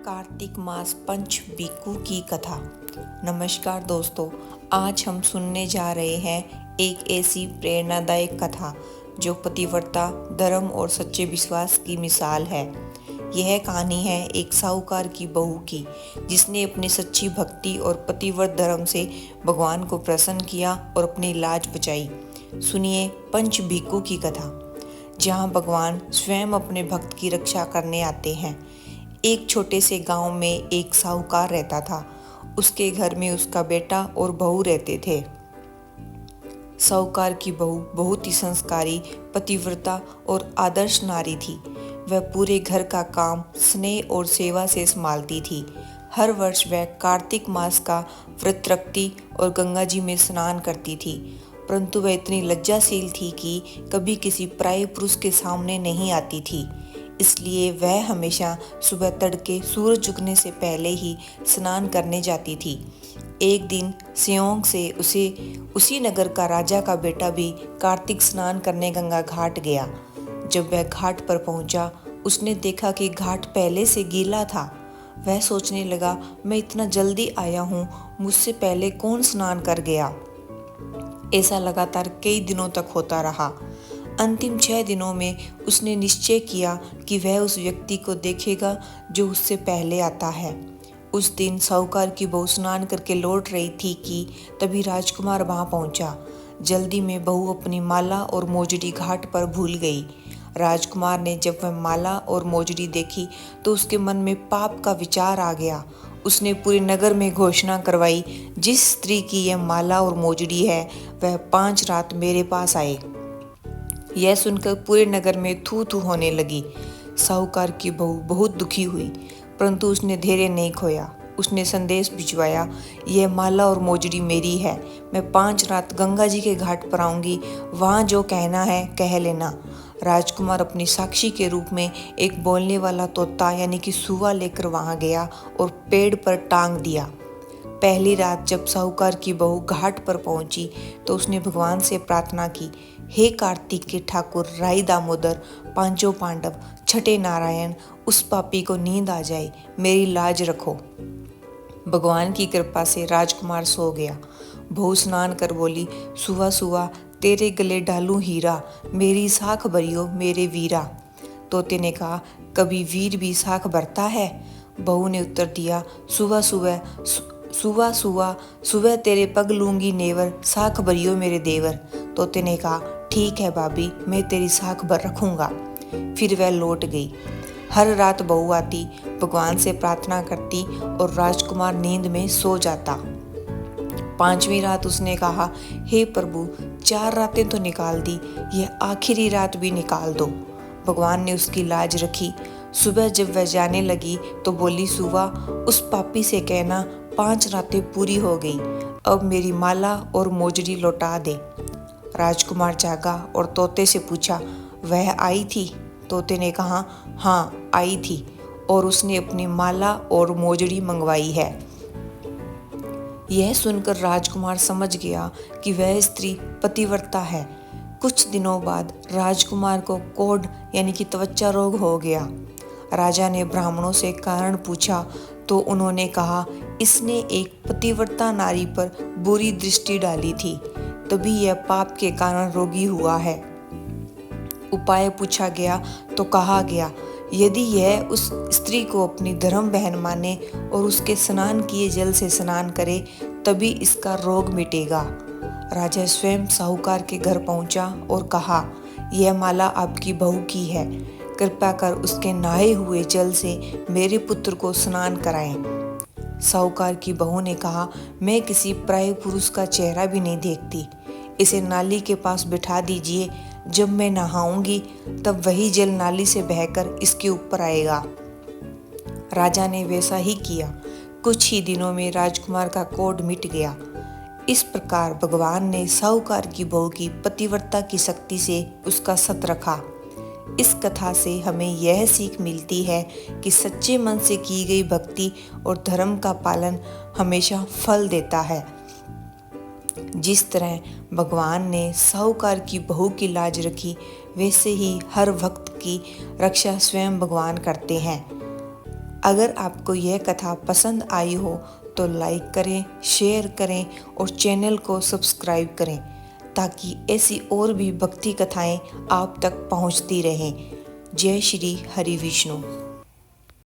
कार्तिक मास पंच बिक्कू की कथा। नमस्कार दोस्तों, आज हम सुनने जा रहे हैं एक ऐसी प्रेरणादायक कथा जो पतिव्रता, धर्म और सच्चे विश्वास की मिसाल है। यह कहानी है एक साहूकार की बहू की, जिसने अपनी सच्ची भक्ति और पतिव्रत धर्म से भगवान को प्रसन्न किया और अपनी लाज बचाई। सुनिए पंच बिक्कू की कथा, जहाँ भगवान स्वयं अपने भक्त की रक्षा करने आते हैं। एक छोटे से गांव में एक साहूकार रहता था। उसके घर में उसका बेटा और बहू रहते थे। साहूकार की बहू बहुत ही संस्कारी, पतिव्रता और आदर्श नारी थी। वह पूरे घर का काम स्नेह और सेवा से संभालती थी। हर वर्ष वह कार्तिक मास का व्रत रखती और गंगा जी में स्नान करती थी, परंतु वह इतनी लज्जाशील थी कि कभी किसी पराये पुरुष के सामने नहीं आती थी। इसलिए वह हमेशा सुबह तड़के सूरज उगने से पहले ही स्नान करने जाती थी। एक दिन सियोंग से उसी नगर का राजा का बेटा भी कार्तिक स्नान करने गंगा घाट गया। जब वह घाट पर पहुंचा, उसने देखा कि घाट पहले से गीला था। वह सोचने लगा, मैं इतना जल्दी आया हूँ, मुझसे पहले कौन स्नान कर गया। ऐसा लगातार कई दिनों तक होता रहा। अंतिम 6 दिनों में उसने निश्चय किया कि वह उस व्यक्ति को देखेगा जो उससे पहले आता है। उस दिन साहूकार की बहू स्नान करके लौट रही थी कि तभी राजकुमार वहां पहुंचा। जल्दी में बहू अपनी माला और मोजड़ी घाट पर भूल गई। राजकुमार ने जब वह माला और मोजड़ी देखी तो उसके मन में पाप का विचार आ गया। उसने पूरे नगर में घोषणा करवाई, जिस स्त्री की यह माला और मोजड़ी है वह 5 रात मेरे पास आए। यह सुनकर पूरे नगर में थू थू होने लगी। साहूकार की बहू बहुत दुखी हुई, परंतु उसने धैर्य नहीं खोया। उसने संदेश भिजवाया, यह माला और मोजड़ी मेरी है। मैं 5 रात गंगा जी के घाट पर आऊंगी, वहाँ जो कहना है कह लेना। राजकुमार अपनी साक्षी के रूप में एक बोलने वाला तोता यानी कि सुआ लेकर वहाँ गया और पेड़ पर टांग दिया। पहली रात जब साहूकार की बहू घाट पर पहुंची तो उसने भगवान से प्रार्थना की, हे कार्तिक के ठाकुर, राई दामोदर, पांचों पांडव, छठे नारायण, उस पापी को नींद आ जाए, मेरी लाज रखो। भगवान की कृपा से राजकुमार सो गया। बहू स्नान कर बोली, सुआ सुआ, तेरे गले डालूं हीरा, मेरी साख भरियो मेरे वीरा। तोते ने कहा, कभी वीर भी साख भरता है? बहू ने उत्तर दिया, सुबह सुबह सुबह तेरे पग लूंगी नेवर, साख भरियो मेरे देवर। तोते ने कहा, ठीक है भाभी, मैं तेरी साख भर रखूंगा। फिर वह लौट गई। हर रात बहू आती, भगवान से प्रार्थना करती और राजकुमार नींद में सो जाता। 5वीं रात उसने कहा, हे प्रभु, 4 रातें तो निकाल दी, यह आखिरी रात भी निकाल दो। भगवान ने उसकी लाज रखी। सुबह जब वह जाने लगी तो बोली, सुबह उस पापी से कहना 5 रातें पूरी हो गई, अब मेरी माला और मोजड़ी लौटा दे। राजकुमार जागा और तोते से पूछा, वह आई थी? तोते ने कहा, हाँ आई थी, और उसने अपनी माला और मोजड़ी मंगवाई है। यह सुनकर राजकुमार समझ गया कि वह स्त्री पतिव्रता है। कुछ दिनों बाद राजकुमार को कोढ़ यानी कि त्वचा रोग हो गया। राजा ने ब्राह्मणों से कारण पूछा तो उन्होंने कहा, इसने एक पतिव्रता नारी पर बुरी दृष्टि डाली थी, तभी यह पाप के कारण रोगी हुआ है। उपाय पूछा गया तो कहा गया, यदि यह उस स्त्री को अपनी धर्म बहन माने और उसके स्नान किए जल से स्नान करे तभी इसका रोग मिटेगा। राजा स्वयं साहूकार के घर पहुंचा और कहा, यह माला आपकी बहू की है, कृपया कर उसके नहाए हुए जल से मेरे पुत्र को स्नान कराएं। साहूकार की बहू ने कहा, मैं किसी पराये पुरुष का चेहरा भी नहीं देखती, इसे नाली के पास बिठा दीजिए, जब मैं नहाऊंगी तब वही जल नाली से बहकर इसके ऊपर आएगा। राजा ने वैसा ही किया। कुछ ही दिनों में राजकुमार का कोढ़ मिट गया। इस प्रकार भगवान ने साहूकार की बहू की पतिव्रता की शक्ति से उसका सत रखा। इस कथा से हमें यह सीख मिलती है कि सच्चे मन से की गई भक्ति और धर्म का पालन हमेशा फल देता है। जिस तरह भगवान ने साहूकार की बहू की लाज रखी, वैसे ही हर भक्त की रक्षा स्वयं भगवान करते हैं। अगर आपको यह कथा पसंद आई हो तो लाइक करें, शेयर करें और चैनल को सब्सक्राइब करें ताकि ऐसी और भी भक्ति कथाएं आप तक पहुंचती रहें। जय श्री हरि विष्णु।